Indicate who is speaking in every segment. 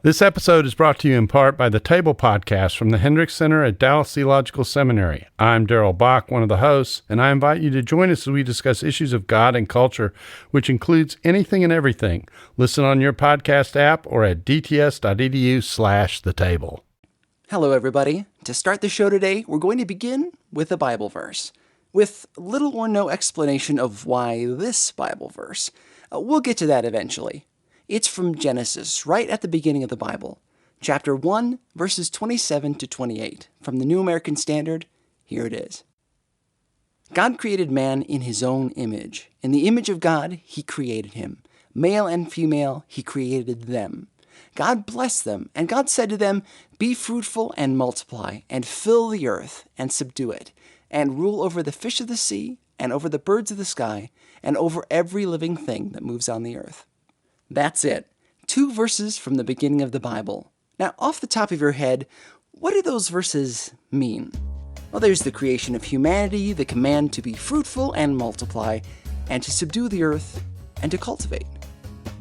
Speaker 1: This episode is brought to you in part by the Table Podcast from the Hendricks Center at Dallas Theological Seminary. I'm Darrell Bach, one of the hosts, and I invite you to join us as we discuss issues of God and culture, which includes anything and everything. Listen on your podcast app or at dts.edu/thetable.
Speaker 2: Hello, everybody. To start the show today, we're going to begin with a Bible verse, with little or no explanation of why this Bible verse. We'll get to that eventually. It's from Genesis, right at the beginning of the Bible. Chapter 1, verses 27 to 28. From the New American Standard, here it is. God created man in his own image. In the image of God, he created him. Male and female, he created them. God blessed them, and God said to them, "Be fruitful and multiply, and fill the earth, and subdue it, and rule over the fish of the sea, and over the birds of the sky, and over every living thing that moves on the earth." That's it. 2 verses from the beginning of the Bible. Now, off the top of your head, what do those verses mean? Well, there's the creation of humanity, the command to be fruitful and multiply, and to subdue the earth, and to cultivate.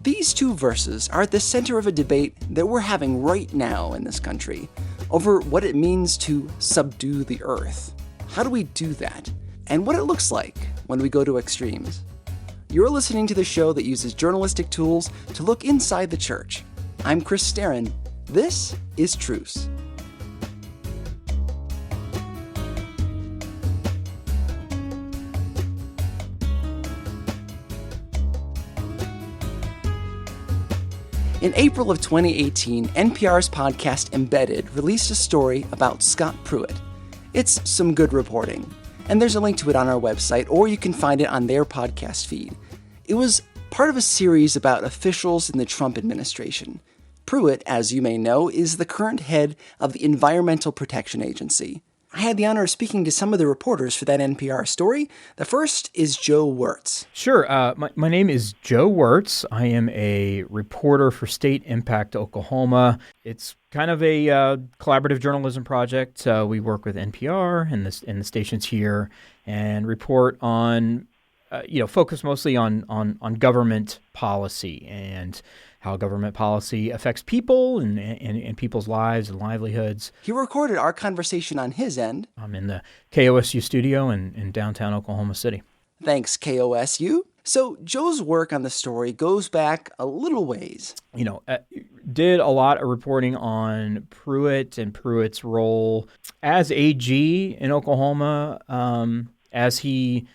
Speaker 2: These 2 verses are at the center of a debate that we're having right now in this country over what it means to subdue the earth. How do we do that? And what it looks like when we go to extremes. You're listening to the show that uses journalistic tools to look inside the church. I'm Chris Starrin. This is Truce. In April of 2018, NPR's podcast Embedded released a story about Scott Pruitt. It's some good reporting, and there's a link to it on our website, or you can find it on their podcast feed. It was part of a series about officials in the Trump administration. Pruitt, as you may know, is the current head of the Environmental Protection Agency. I had the honor of speaking to some of the reporters for that NPR story. The first is Joe Wirtz.
Speaker 3: Sure. My name is Joe Wirtz. I am a reporter for State Impact Oklahoma. It's kind of a collaborative journalism project. We work with NPR and the stations here and report on, focus mostly on government policy and how government policy affects people and people's lives and livelihoods.
Speaker 2: He recorded our conversation on his end.
Speaker 3: I'm in the KOSU studio in downtown Oklahoma City.
Speaker 2: Thanks, KOSU. So Joe's work on the story goes back a little ways.
Speaker 3: Did a lot of reporting on Pruitt and Pruitt's role as AG in Oklahoma, as he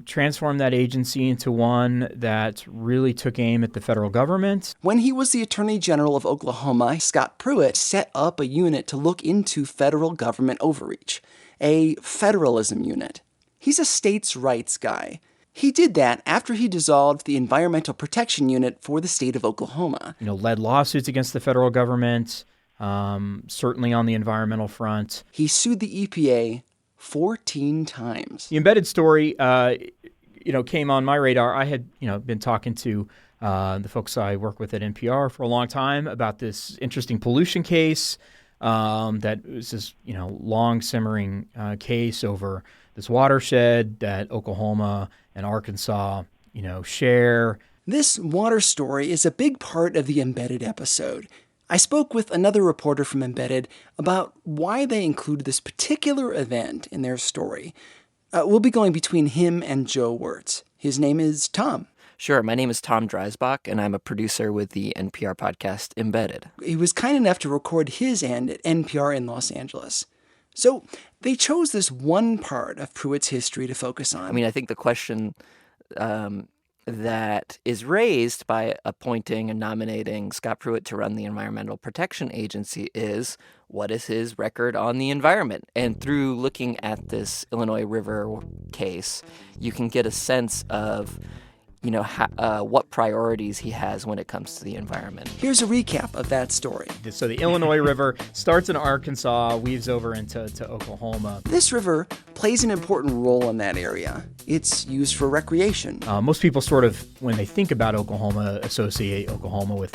Speaker 3: transformed that agency into one that really took aim at the federal government.
Speaker 2: When he was the Attorney General of Oklahoma, Scott Pruitt set up a unit to look into federal government overreach, a federalism unit. He's a states' rights guy. He did that after he dissolved the Environmental Protection Unit for the state of Oklahoma.
Speaker 3: Led lawsuits against the federal government, certainly on the environmental front.
Speaker 2: He sued the EPA 14 times.
Speaker 3: The Embedded story, came on my radar. I had, been talking to the folks I work with at NPR for a long time about this interesting pollution case that was this, long simmering case over this watershed that Oklahoma and Arkansas, share.
Speaker 2: This water story is a big part of the Embedded episode. I spoke with another reporter from Embedded about why they included this particular event in their story. We'll be going between him and Joe Wirtz. His name is Tom.
Speaker 4: Sure. My name is Tom Dreisbach, and I'm a producer with the NPR podcast Embedded.
Speaker 2: He was kind enough to record his end at NPR in Los Angeles. So they chose this one part of Pruitt's history to focus on.
Speaker 4: I think the question that is raised by appointing and nominating Scott Pruitt to run the Environmental Protection Agency is, what is his record on the environment? And through looking at this Illinois River case, you can get a sense of what priorities he has when it comes to the environment.
Speaker 2: Here's a recap of that story.
Speaker 3: So the Illinois River starts in Arkansas, weaves over into Oklahoma.
Speaker 2: This river plays an important role in that area. It's used for recreation.
Speaker 3: Most people sort of, when they think about Oklahoma, associate Oklahoma with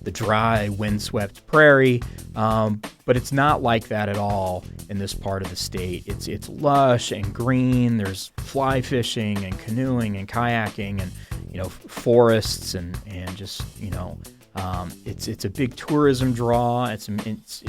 Speaker 3: the dry, windswept prairie, but it's not like that at all in this part of the state. It's lush and green. There's fly fishing and canoeing and kayaking and forests and just It's a big tourism draw. It's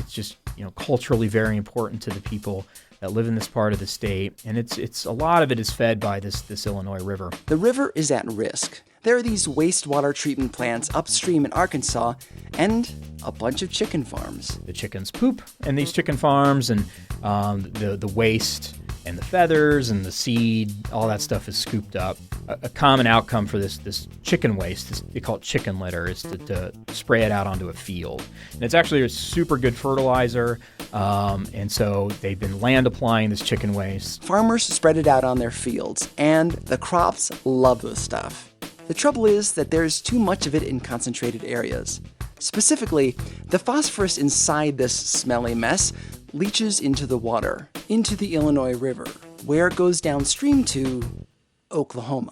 Speaker 3: just culturally very important to the people that live in this part of the state, and it's a lot of it is fed by this Illinois River.
Speaker 2: The river is at risk. There are these wastewater treatment plants upstream in Arkansas and a bunch of chicken farms.
Speaker 3: The chickens poop in these chicken farms, and the waste and the feathers and the seed, all that stuff is scooped up. A common outcome for this chicken waste, they call it chicken litter, is to spray it out onto a field. And it's actually a super good fertilizer, and so they've been land applying this chicken waste.
Speaker 2: Farmers spread it out on their fields, and the crops love the stuff. The trouble is that there's too much of it in concentrated areas. Specifically, the phosphorus inside this smelly mess leaches into the water, into the Illinois River, where it goes downstream to Oklahoma,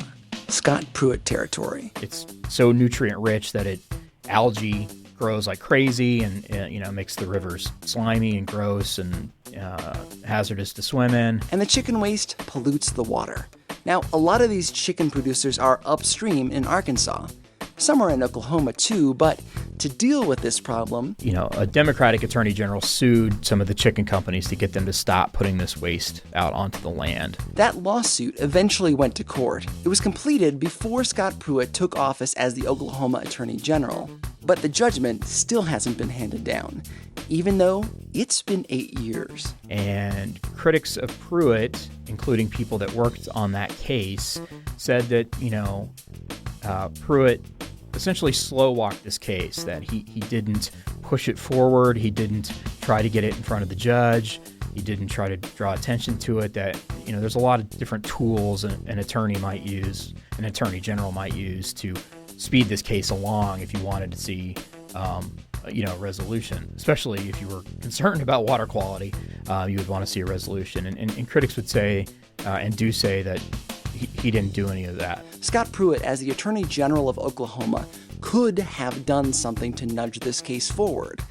Speaker 2: Scott Pruitt territory.
Speaker 3: It's so nutrient rich that algae grows like crazy, and makes the rivers slimy and gross and hazardous to swim in.
Speaker 2: And the chicken waste pollutes the water. Now, a lot of these chicken producers are upstream in Arkansas. Some are in Oklahoma too, but to deal with this problem,
Speaker 3: a Democratic attorney general sued some of the chicken companies to get them to stop putting this waste out onto the land.
Speaker 2: That lawsuit eventually went to court. It was completed before Scott Pruitt took office as the Oklahoma attorney general. But the judgment still hasn't been handed down, even though it's been 8 years.
Speaker 3: And critics of Pruitt, including people that worked on that case, said that, Pruitt essentially slow-walked this case, that he didn't push it forward, he didn't try to get it in front of the judge, he didn't try to draw attention to it, that, there's a lot of different tools an attorney general might use to speed this case along if you wanted to see a resolution, especially if you were concerned about water quality. You would want to see a resolution, and critics would say and do say that he didn't do any of that.
Speaker 2: Scott Pruitt, as the Attorney General of Oklahoma, could have done something to nudge this case forward.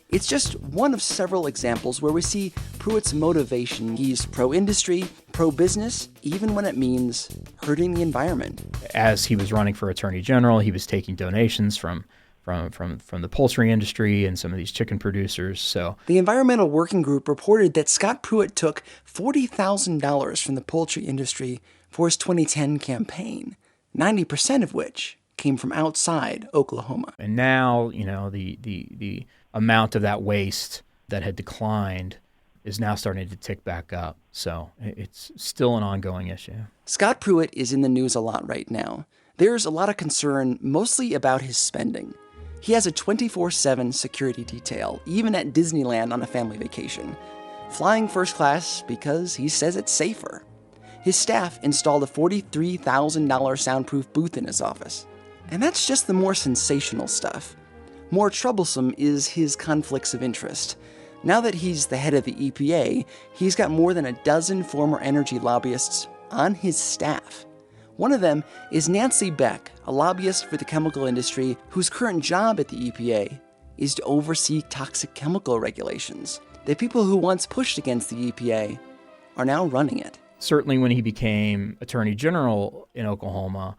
Speaker 2: It's just one of several examples where we see Pruitt's motivation. He's pro-industry, pro-business, even when it means hurting the environment.
Speaker 3: As he was running for Attorney General, he was taking donations from the poultry industry and some of these chicken producers. So
Speaker 2: the Environmental Working Group reported that Scott Pruitt took $40,000 from the poultry industry for his 2010 campaign, 90% of which came from outside Oklahoma.
Speaker 3: And now, the amount of that waste that had declined is now starting to tick back up. So it's still an ongoing issue.
Speaker 2: Scott Pruitt is in the news a lot right now. There's a lot of concern, mostly about his spending. He has a 24/7 security detail, even at Disneyland on a family vacation, flying first class because he says it's safer. His staff installed a $43,000 soundproof booth in his office. And that's just the more sensational stuff. More troublesome is his conflicts of interest. Now that he's the head of the EPA, he's got more than a dozen former energy lobbyists on his staff. One of them is Nancy Beck, a lobbyist for the chemical industry whose current job at the EPA is to oversee toxic chemical regulations. The people who once pushed against the EPA are now running it.
Speaker 3: Certainly when he became Attorney General in Oklahoma,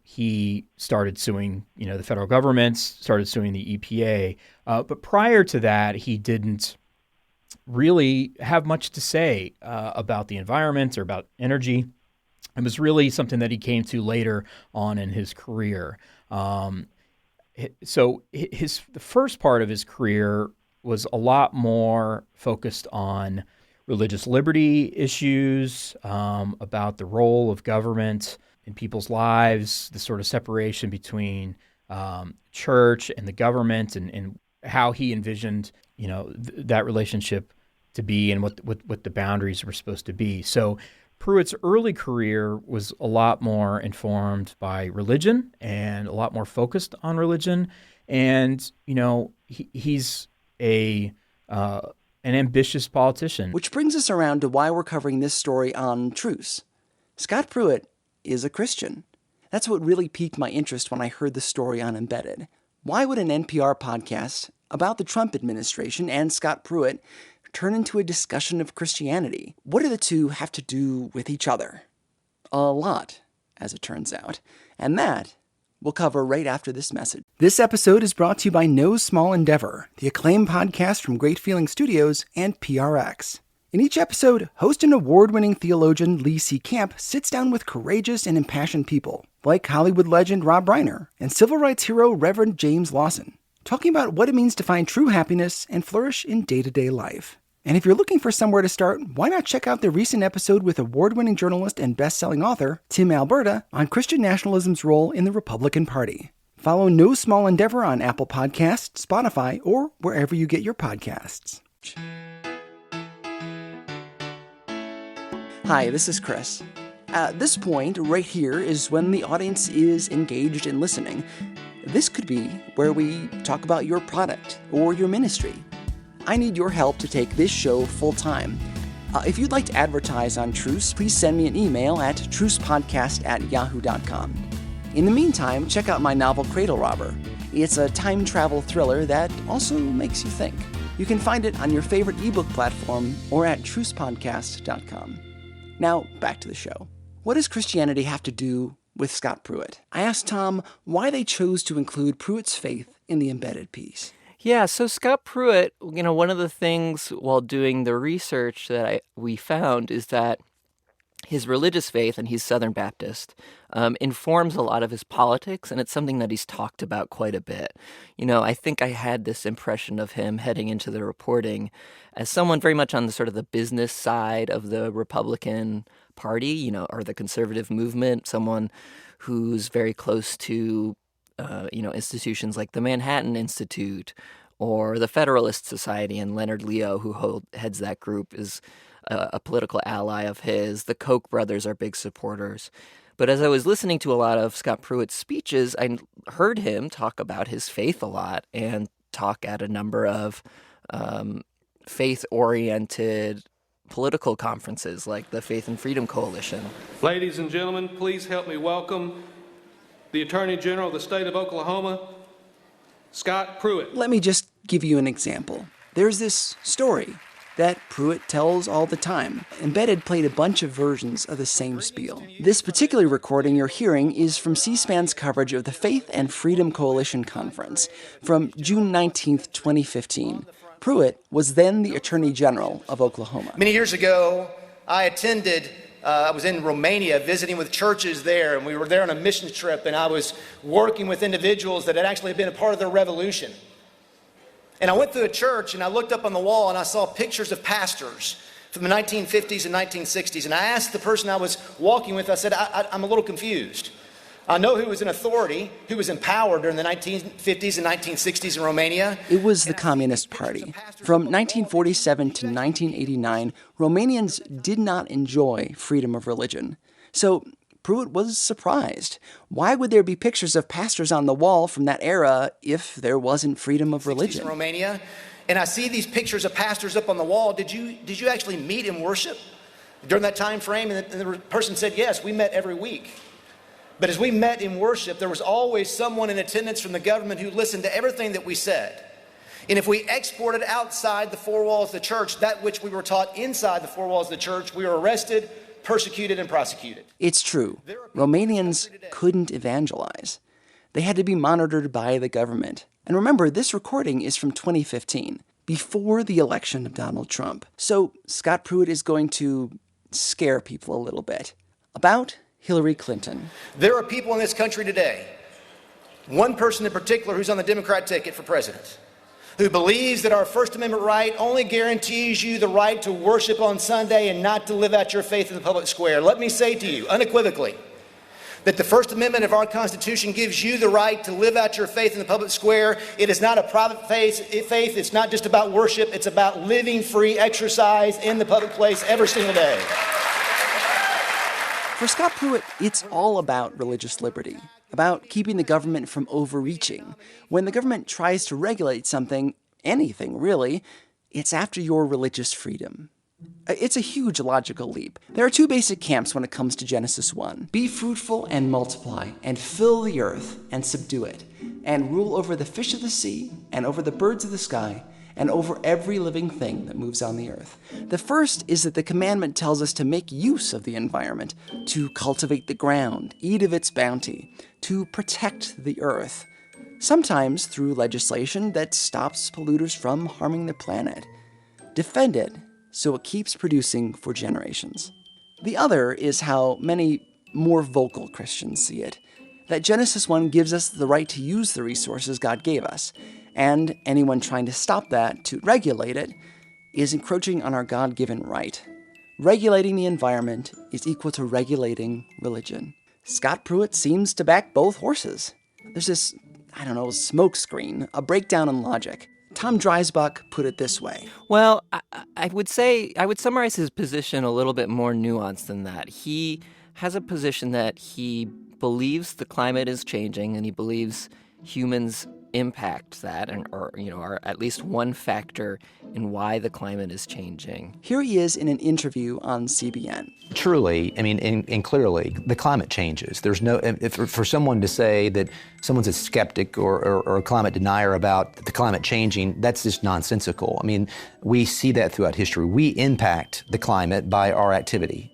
Speaker 3: he started suing, the federal government, started suing the EPA. But prior to that, he didn't really have much to say about the environment or about energy. It was really something that he came to later on in his career. So the first part of his career was a lot more focused on religious liberty issues, about the role of government in people's lives, the sort of separation between church and the government, and how he envisioned, that relationship to be, and what the boundaries were supposed to be. So Pruitt's early career was a lot more informed by religion and a lot more focused on religion. And, he's an ambitious politician.
Speaker 2: Which brings us around to why we're covering this story on Truce. Scott Pruitt is a Christian. That's what really piqued my interest when I heard the story on Embedded. Why would an NPR podcast about the Trump administration and Scott Pruitt turn into a discussion of Christianity? What do the two have to do with each other? A lot, as it turns out. And that we'll cover right after this message. This episode is brought to you by No Small Endeavor, the acclaimed podcast from Great Feeling Studios and PRX. In each episode, host and award-winning theologian Lee C. Camp sits down with courageous and impassioned people, like Hollywood legend Rob Reiner and civil rights hero Reverend James Lawson, talking about what it means to find true happiness and flourish in day-to-day life. And if you're looking for somewhere to start, why not check out the recent episode with award-winning journalist and best-selling author Tim Alberta on Christian nationalism's role in the Republican Party. Follow No Small Endeavor on Apple Podcasts, Spotify, or wherever you get your podcasts. Hi, this is Chris. At this point, right here, is when the audience is engaged in listening. This could be where we talk about your product or your ministry. I need your help to take this show full-time. If you'd like to advertise on Truce, please send me an email at trucepodcast@yahoo.com. In the meantime, check out my novel Cradle Robber. It's a time travel thriller that also makes you think. You can find it on your favorite ebook platform or at trucepodcast.com. Now, back to the show. What does Christianity have to do with Scott Pruitt? I asked Tom why they chose to include Pruitt's faith in the embedded piece.
Speaker 4: Yeah, so Scott Pruitt, one of the things while doing the research that we found is that his religious faith, and he's Southern Baptist, informs a lot of his politics, and it's something that he's talked about quite a bit. I think I had this impression of him heading into the reporting as someone very much on the sort of the business side of the Republican Party, or the conservative movement, someone who's very close to, institutions like the Manhattan Institute or the Federalist Society, and Leonard Leo, who heads that group, is a political ally of his. The Koch brothers are big supporters. But as I was listening to a lot of Scott Pruitt's speeches, I heard him talk about his faith a lot and talk at a number of faith-oriented political conferences like the Faith and Freedom Coalition.
Speaker 5: Ladies and gentlemen, please help me welcome the Attorney General of the state of Oklahoma, Scott Pruitt.
Speaker 2: Let me just give you an example. There's this story that Pruitt tells all the time. Embedded played a bunch of versions of the same spiel. This particular recording you're hearing is from C-SPAN's coverage of the Faith and Freedom Coalition Conference from June 19th, 2015. Pruitt was then the Attorney General of Oklahoma.
Speaker 6: Many years ago, I was in Romania visiting with churches there, and we were there on a mission trip, and I was working with individuals that had actually been a part of their revolution. And I went through a church, and I looked up on the wall, and I saw pictures of pastors from the 1950s and 1960s. And I asked the person I was walking with, I said, I'm a little confused. I know who was in authority, who was in power during the 1950s and 1960s in Romania.
Speaker 2: It was the Communist Party. From 1947 to 1989, Romanians did not enjoy freedom of religion. So Pruitt was surprised. Why would there be pictures of pastors on the wall from that era if there wasn't freedom of religion?
Speaker 6: In Romania, and I see these pictures of pastors up on the wall. Did you actually meet and worship during that time frame? And the person said, yes, we met every week. But as we met in worship, there was always someone in attendance from the government who listened to everything that we said. And if we exported outside the four walls of the church that which we were taught inside the four walls of the church, we were arrested, persecuted, and prosecuted.
Speaker 2: It's true. Romanians couldn't evangelize. They had to be monitored by the government. And remember, this recording is from 2015, before the election of Donald Trump. So Scott Pruitt is going to scare people a little bit about Hillary Clinton.
Speaker 6: There are people in this country today, one person in particular who's on the Democrat ticket for president, who believes that our First Amendment right only guarantees you the right to worship on Sunday and not to live out your faith in the public square. Let me say to you unequivocally that the First Amendment of our Constitution gives you the right to live out your faith in the public square. It is not a private faith. It's not just about worship. It's about living free exercise in the public place every single day.
Speaker 2: For Scott Pruitt, it's all about religious liberty, about keeping the government from overreaching. When the government tries to regulate something, anything really, it's after your religious freedom. It's a huge logical leap. There are two basic camps when it comes to Genesis 1. Be fruitful and multiply, and fill the earth and subdue it, and rule over the fish of the sea, and over the birds of the sky, and over every living thing that moves on the earth. The first is that the commandment tells us to make use of the environment, to cultivate the ground, eat of its bounty, to protect the earth, sometimes through legislation that stops polluters from harming the planet. Defend it so it keeps producing for generations. The other is how many more vocal Christians see it, that Genesis 1 gives us the right to use the resources God gave us, and anyone trying to stop that, to regulate it, is encroaching on our God-given right. Regulating the environment is equal to regulating religion. Scott Pruitt seems to back both horses. There's this, smokescreen, a breakdown in logic. Tom Dreisbach put it this way.
Speaker 4: Well, I would say, I would summarize his position a little bit more nuanced than that. He has a position that he believes the climate is changing, and he believes humans impact that, or are at least one factor in why the climate is changing.
Speaker 2: Here he is in an interview on CBN.
Speaker 7: Truly, and clearly, the climate changes. There's no, for someone to say that someone's a skeptic or a climate denier about the climate changing, that's just nonsensical. We see that throughout history. We impact the climate by our activity.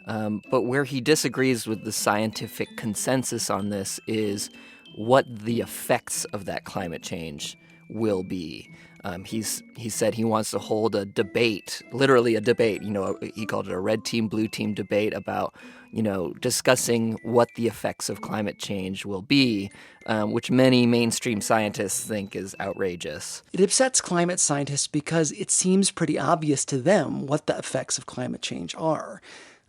Speaker 4: But where he disagrees with the scientific consensus on this is what the effects of that climate change will be. He said he wants to hold a debate, literally a debate. He called it a red team, blue team debate about, discussing what the effects of climate change will be, which many mainstream scientists think is outrageous.
Speaker 2: It upsets climate scientists because it seems pretty obvious to them what the effects of climate change are.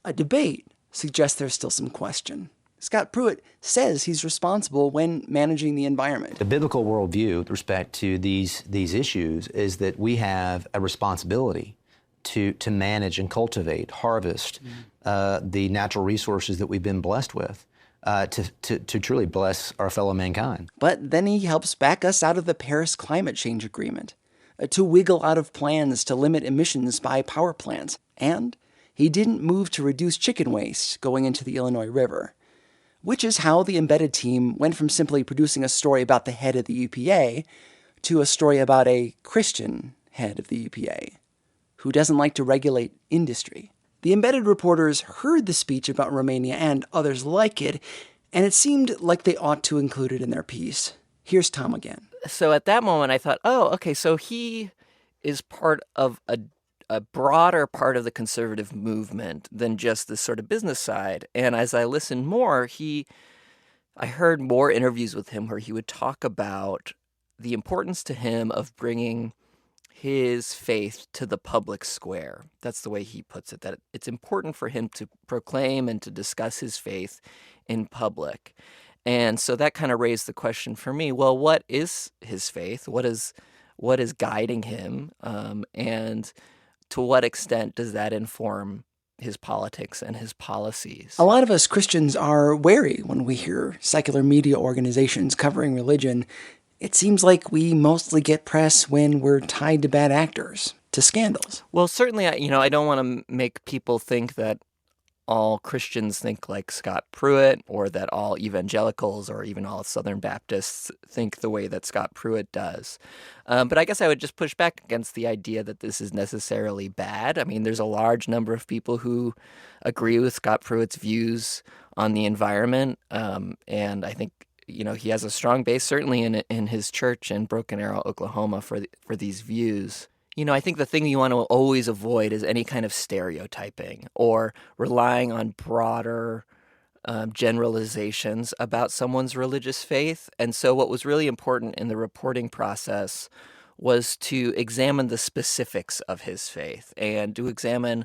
Speaker 2: A debate suggests there's still some question. Scott Pruitt says he's responsible when managing the environment.
Speaker 7: The biblical worldview with respect to these issues is that we have a responsibility to manage and cultivate, harvest the natural resources that we've been blessed with, to truly bless our fellow mankind.
Speaker 2: But then he helps back us out of the Paris Climate Change Agreement, to wiggle out of plans to limit emissions by power plants, and he didn't move to reduce chicken waste going into the Illinois River. Which is how the embedded team went from simply producing a story about the head of the EPA to a story about a Christian head of the EPA who doesn't like to regulate industry. The embedded reporters heard the speech about Romania and others like it, and it seemed like they ought to include it in their piece. Here's Tom again.
Speaker 4: So at that moment, I thought, so he is part of a broader part of the conservative movement than just the sort of business side. And as I listened more, I heard more interviews with him where he would talk about the importance to him of bringing his faith to the public square. That's the way he puts it, that it's important for him to proclaim and to discuss his faith in public. And so that kind of raised the question for me, well, what is his faith? What is guiding him? And to what extent does that inform his politics and his policies?
Speaker 2: A lot of us Christians are wary when we hear secular media organizations covering religion. It seems like we mostly get press when we're tied to bad actors, to scandals.
Speaker 4: Well, certainly, I don't want to make people think that all Christians think like Scott Pruitt, or that all evangelicals or even all Southern Baptists think the way that Scott Pruitt does. But I guess I would just push back against the idea that this is necessarily bad. There's a large number of people who agree with Scott Pruitt's views on the environment, and I think he has a strong base, certainly in his church in Broken Arrow, Oklahoma, for these views. I think the thing you want to always avoid is any kind of stereotyping or relying on broader generalizations about someone's religious faith. And so what was really important in the reporting process was to examine the specifics of his faith and to examine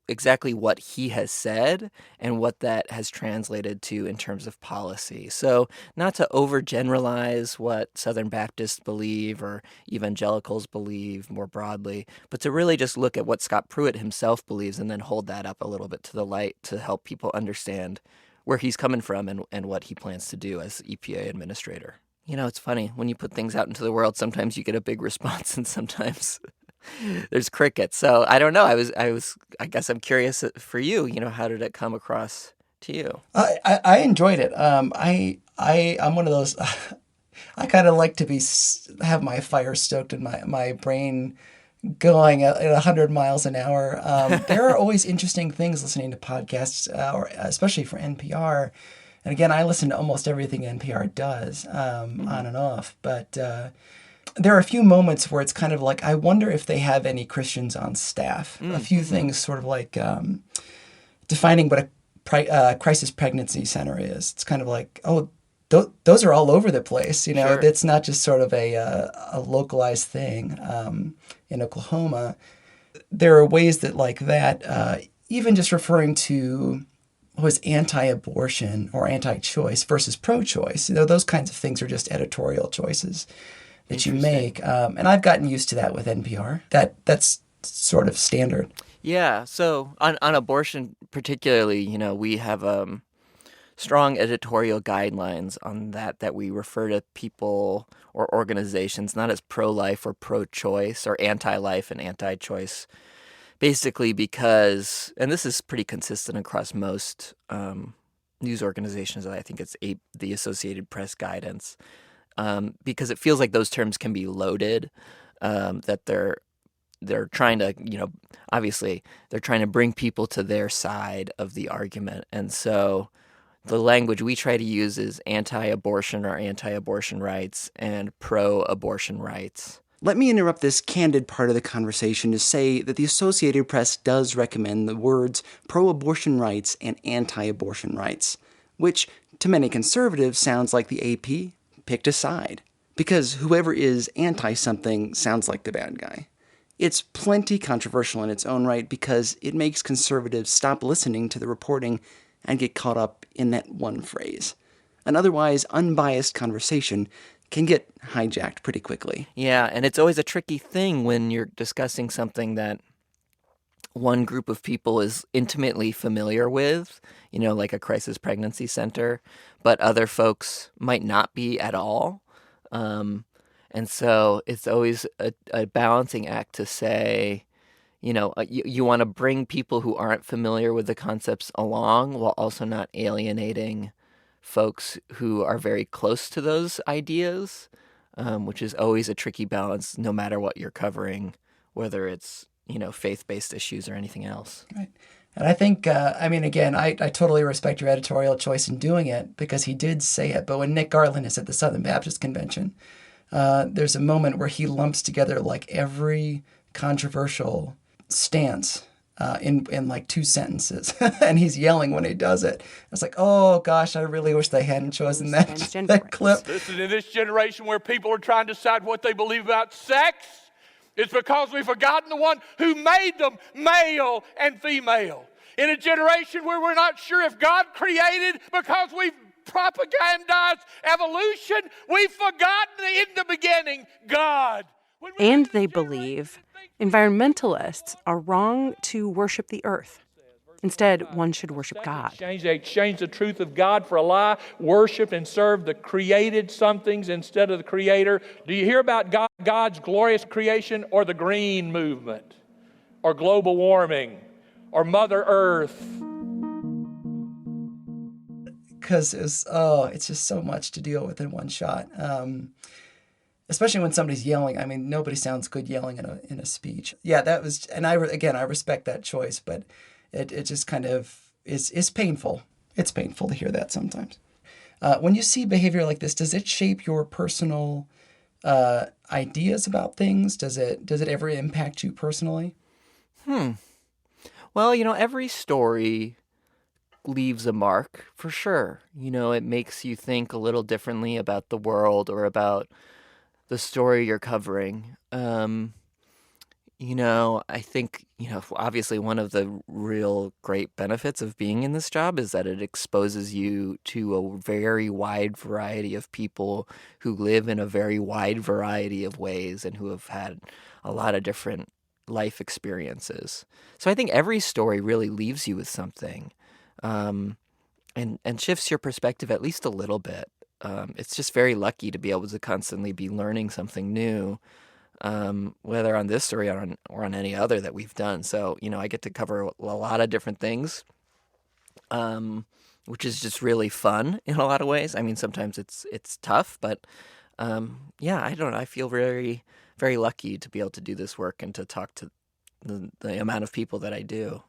Speaker 4: exactly what he has said and what that has translated to in terms of policy. So not to overgeneralize what Southern Baptists believe or evangelicals believe more broadly, but to really just look at what Scott Pruitt himself believes and then hold that up a little bit to the light to help people understand where he's coming from and what he plans to do as EPA administrator. It's funny, when you put things out into the world, sometimes you get a big response and sometimes there's crickets. So I don't know. I guess I'm curious for you, how did it come across to you?
Speaker 2: I enjoyed it. I'm one of those, I kind of like to have my fire stoked and my brain going at 100 miles an hour. There are always interesting things listening to podcasts, or especially for NPR. And again, I listen to almost everything NPR does, on and off. But there are a few moments where it's kind of like, I wonder if they have any Christians on staff. A few things sort of like defining what a crisis pregnancy center is. It's kind of like, oh, those are all over the place. You know,
Speaker 4: Sure.
Speaker 2: It's not just sort of a localized thing in Oklahoma. There are ways that like that, even just referring to was anti-abortion or anti-choice versus pro-choice. You know, those kinds of things are just editorial choices that you make. And I've gotten used to that with NPR. That's sort of standard.
Speaker 4: Yeah. So on abortion particularly, you know, we have strong editorial guidelines on that we refer to people or organizations not as pro-life or pro-choice or anti-life and anti-choice, basically because, and this is pretty consistent across most news organizations, I think it's the Associated Press guidance, because it feels like those terms can be loaded, that they're trying to, you know, obviously they're trying to bring people to their side of the argument. And so the language we try to use is anti-abortion or anti-abortion rights and pro-abortion rights.
Speaker 2: Let me interrupt this candid part of the conversation to say that the Associated Press does recommend the words pro-abortion rights and anti-abortion rights, which to many conservatives sounds like the AP picked a side, because whoever is anti-something sounds like the bad guy. It's plenty controversial in its own right because it makes conservatives stop listening to the reporting and get caught up in that one phrase. An otherwise unbiased conversation can get hijacked pretty quickly.
Speaker 4: Yeah, and it's always a tricky thing when you're discussing something that one group of people is intimately familiar with, you know, like a crisis pregnancy center, but other folks might not be at all. And so it's always a balancing act to say, you know, you want to bring people who aren't familiar with the concepts along while also not alienating folks who are very close to those ideas, which is always a tricky balance no matter what you're covering, whether it's, you know, faith-based issues or anything else.
Speaker 2: Right. And I think, again, I totally respect your editorial choice in doing it because he did say it. But when Nick Garland is at the Southern Baptist Convention, there's a moment where he lumps together like every controversial stance in like 2 sentences, and he's yelling when he does it. It's like, oh gosh, I really wish they hadn't chosen that clip.
Speaker 8: Listen, in this generation where people are trying to decide what they believe about sex, it's because we've forgotten the one who made them male and female. In a generation where we're not sure if God created because we've propagandized evolution, we've forgotten in the beginning God.
Speaker 9: And they believe environmentalists are wrong to worship the earth. Instead, one should worship God.
Speaker 8: They exchange the truth of God for a lie, worship and serve the created somethings instead of the Creator. Do you hear about God's glorious creation or the green movement or global warming or Mother Earth?
Speaker 2: Because it's just so much to deal with in one shot. Especially when somebody's yelling. I mean, nobody sounds good yelling in a speech. Yeah, that was, and I respect that choice, but it just kind of is painful. It's painful to hear that sometimes. When you see behavior like this, does it shape your personal ideas about things? Does it ever impact you personally?
Speaker 4: Well, you know, every story leaves a mark for sure. You know, it makes you think a little differently about the world or about the story you're covering. You know, I think, you know, obviously one of the real great benefits of being in this job is that it exposes you to a very wide variety of people who live in a very wide variety of ways and who have had a lot of different life experiences. So I think every story really leaves you with something, and shifts your perspective at least a little bit. It's just very lucky to be able to constantly be learning something new, whether on this story or on any other that we've done. So, you know, I get to cover a lot of different things, which is just really fun in a lot of ways. I mean, sometimes it's tough, but I don't know. I feel very, very lucky to be able to do this work and to talk to the amount of people that I do,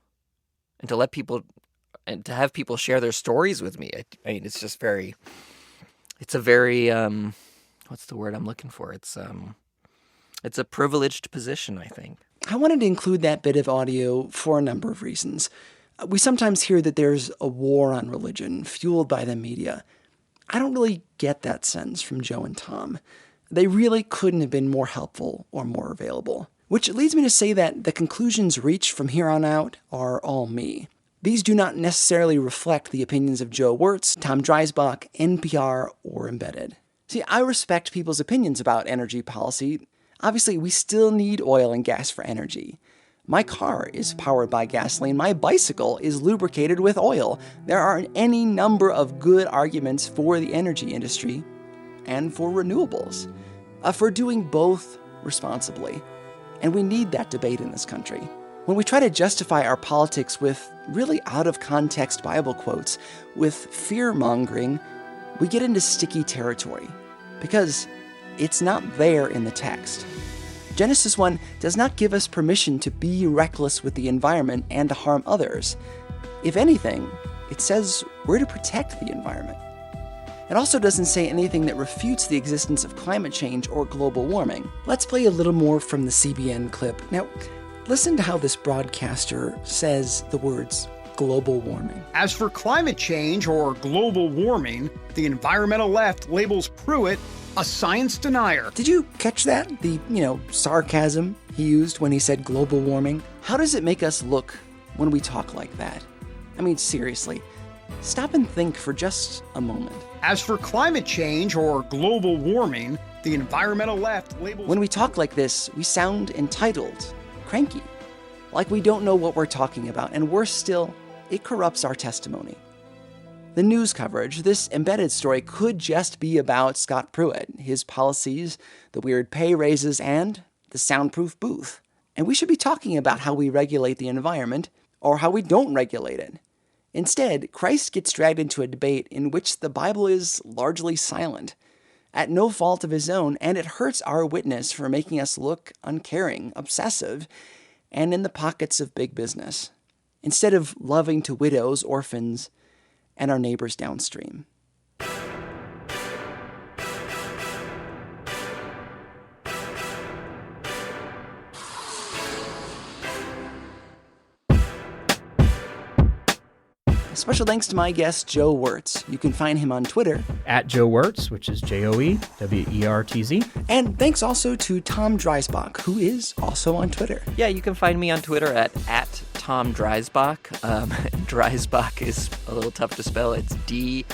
Speaker 4: and to let people and to have people share their stories with me. I mean, it's just very. It's a very what's the word I'm looking for? It's a privileged position, I think.
Speaker 2: I wanted to include that bit of audio for a number of reasons. We sometimes hear that there's a war on religion fueled by the media. I don't really get that sense from Joe and Tom. They really couldn't have been more helpful or more available. Which leads me to say that the conclusions reached from here on out are all me. These do not necessarily reflect the opinions of Joe Wirtz, Tom Dreisbach, NPR, or Embedded. See, I respect people's opinions about energy policy. Obviously, we still need oil and gas for energy. My car is powered by gasoline. My bicycle is lubricated with oil. There are any number of good arguments for the energy industry and for renewables, for doing both responsibly. And we need that debate in this country. When we try to justify our politics with really out-of-context Bible quotes, with fear-mongering, we get into sticky territory, because it's not there in the text. Genesis 1 does not give us permission to be reckless with the environment and to harm others. If anything, it says we're to protect the environment. It also doesn't say anything that refutes the existence of climate change or global warming. Let's play a little more from the CBN clip. Now, listen to how this broadcaster says the words global warming.
Speaker 10: As for climate change or global warming, the environmental left labels Pruitt a science denier.
Speaker 2: Did you catch that? The, sarcasm he used when he said global warming? How does it make us look when we talk like that? I mean, seriously, stop and think for just a moment.
Speaker 10: As for climate change or global warming, the environmental left labels...
Speaker 2: When we talk like this, we sound entitled, cranky, like we don't know what we're talking about, and worse still, it corrupts our testimony. The news coverage, this Embedded story, could just be about Scott Pruitt, his policies, the weird pay raises, and the soundproof booth. And we should be talking about how we regulate the environment, or how we don't regulate it. Instead, Christ gets dragged into a debate in which the Bible is largely silent, at no fault of his own, and it hurts our witness for making us look uncaring, obsessive, and in the pockets of big business, instead of loving to widows, orphans, and our neighbors downstream. Special thanks to my guest, Joe Wirtz. You can find him on Twitter
Speaker 3: At Joe Wirtz, which is JoeWertz.
Speaker 2: And thanks also to Tom Dreisbach, who is also on Twitter.
Speaker 4: Yeah, you can find me on Twitter at Tom Dreisbach. Dreisbach is a little tough to spell. It's Dreis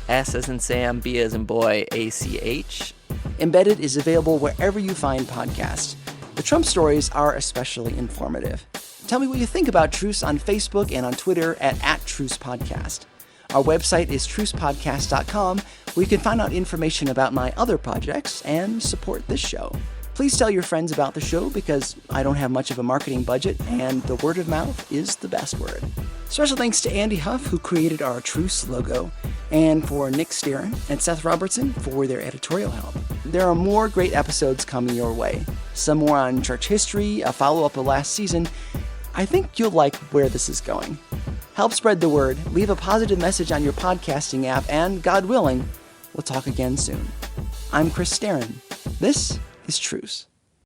Speaker 4: as in Sam, B as in boy, ACH.
Speaker 2: Embedded is available wherever you find podcasts. The Trump stories are especially informative. Tell me what you think about Truce on Facebook and on Twitter at @TrucePodcast. Our website is trucepodcast.com, where you can find out information about my other projects and support this show. Please tell your friends about the show because I don't have much of a marketing budget and the word of mouth is the best word. Special thanks to Andy Huff, who created our Truce logo, and for Nick Sterin and Seth Robertson for their editorial help. There are more great episodes coming your way. Some more on church history, a follow-up of last season. I think you'll like where this is going. Help spread the word, leave a positive message on your podcasting app, and God willing, we'll talk again soon. I'm Chris Sterin. This is Truce.